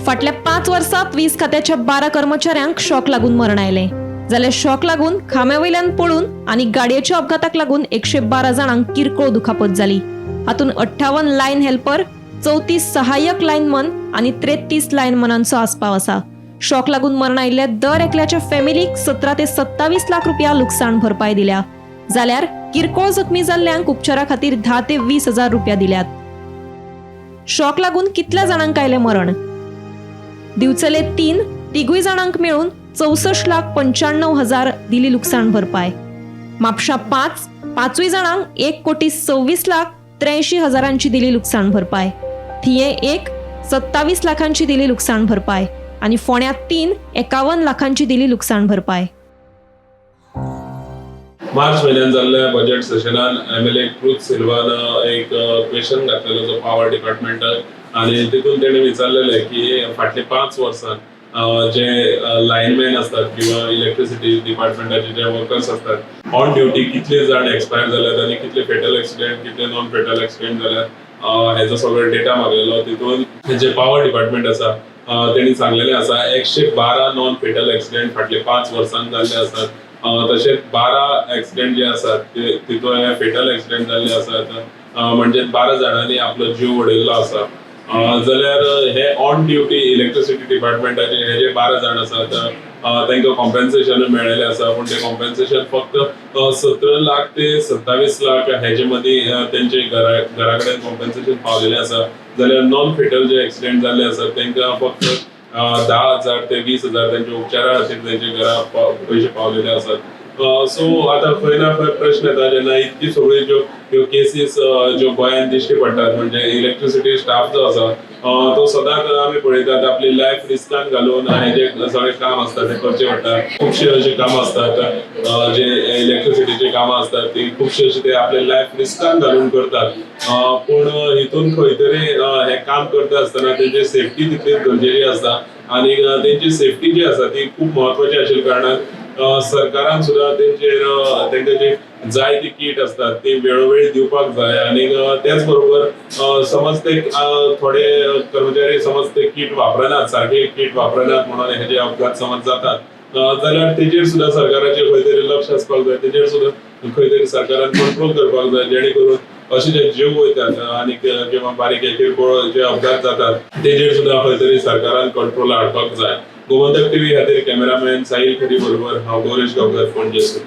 फाटल्या 5 वर्षात वीज खात्याच्या 12 कर्मचाऱ्यांक शॉक लागून मरण आयले. जाल्यार शॉक लागून खांब्यावयल्यान पडून आणि गाडयेच्या अपघाताक लागून 112 जाणांक किरकोळ दुखापत जाली. हातून 58 लायन हेल्पर, 34 सहाय्यक लायनमन आणि 33 लायनमनांचो आस्पाव आसा. शॉक लागून मरण आयिल्ल्या दर एकल्याच्या फॅमिलीक 17 ते 27 लाख रुपया लुकसाण भरपाय दिल्या. जाल्यार किरकोळ जखमी जाल्ल्यांक उपचारा खातीर 10 ते 20 हजार रुपया दिल्यात. शॉक लागून कितल्या जाणांक आयले मरण? दिवचले 3 तिगूय जाणांक मिळून 64 लाख 95 हजार दिली लुकसाण भरपाय. म्हापशा 5 जाणांक 1 कोटी 26 लाख 83 हजारांची दिली लुकसाण भरपाय. थिये 27 लाखांची दिली लुकसाण भरपाय आणि फोण्या 51 लाखांची दिली लुकसाण भरपाय. मार्च महिन्यात जाल्ल्या बजेट सेशनान MLA क्रुज सिल्वान एक क्वेश्चन घातलेलो जो पॉवर डिपार्टमेंटाक आणि तितून तेणे विचारलेले की फाटले 5 वर्सां जे लायनमॅन असतात किंवा इलेक्ट्रिसिटी डिपार्टमेंटाचे जे वर्कर्स असतात ऑन ड्युटी कितले जाण एक्सपायर जाल्यात आणि कितले फेटल एक्सिडेंट कितले नॉन फेटल एक्सिडेंट जाल्यात हेजो सगळो डेटा मागलेलो. तितून जे पॉवर डिपार्टमेंट आसा तेणी सांगलेले आसा 112 नॉन फेटल एक्सिडेंट फाटले 5 वर्सांत जाल्ले आसात. तशेंच 12 एक्सिडेंट जे आसात तितून फेटल एक्सिडेंट जाल्ले आसात. म्हणजे 12 जाणांनी आपलो जीव उडयल्लो आसा. जाल्यार हे ऑन ड्युटी इलेक्ट्रिसिटी डिपार्टमेंटाचे हे जे 12 जाण आसात तांकां कॉम्पेन्सेशन मेळिल्ले आसा. पूण ते कॉम्पेन्सेशन फक्त 17 लाख ते 27 लाख हेजे मदीं तेंचे घरा कडेन कॉम्पेन्सेशन पावलेलें आसा. जाल्यार नॉन फेटल जे एक्सिडेंट जाल्ले आसात तांकां फक्त 10,000 ते 20,000 त्यांच्या उपचारा खातीर त्यांच्या घरा पैसे पावलेले आसात. सो आता खंय ना खंय प्रश्न येता जेन्ना इतकी सगळी ज्यो केसीस ज्यो गोंयांत दिश्टी पडटात. म्हणजे इलेक्ट्रिसिटी स्टाफ जो आसा तो सदांच आमी पळयतात आपली लायफ रिस्कान घालून हे जे सगळे काम आसता ते करचे पडटा. खुबशे अशी कामां आसतात जे इलेक्ट्रिसिटीची कामां आसतात ती खुबशे अशी ते आपले लायफ रिस्कान घालून करतात. पूण हितून खंय तरी हे काम करता आसतना तेंची सेफ्टी तितलीच गरजेची आसता आणि तेंची सेफ्टी जी आसा ती खूब म्हत्वाची आशिल्ल्या कारणान सरकारान सुद्दां तांकां जे जाय ती किट असतात ती वेळोवेळी दिवपाक जाय. आणि त्याच बरोबर समज ते थोडे कर्मचारी समज ते किट वापरनात सारखे किट वापरनात म्हणून हे जे अपघात समज जातात जाल्यार तेजेर सुद्दां सरकाराचें खंय तरी लक्ष आसपाक जाय. तेजेर सुद्दां खंय तरी सरकारान कंट्रोल करपाक जाय जेणे करून अशे जे जीव वयतात आणि किंवा बारीक किरकोळ जे अपघात जातात तेजेर सुद्दां खंय तरी सरकारान कंट्रोल हाडपाक जाय. गोमंतक TV खातीर कॅमेरामॅन साहिल खरी बरोबर हांव गौरेश गांवकर, पणजेसून.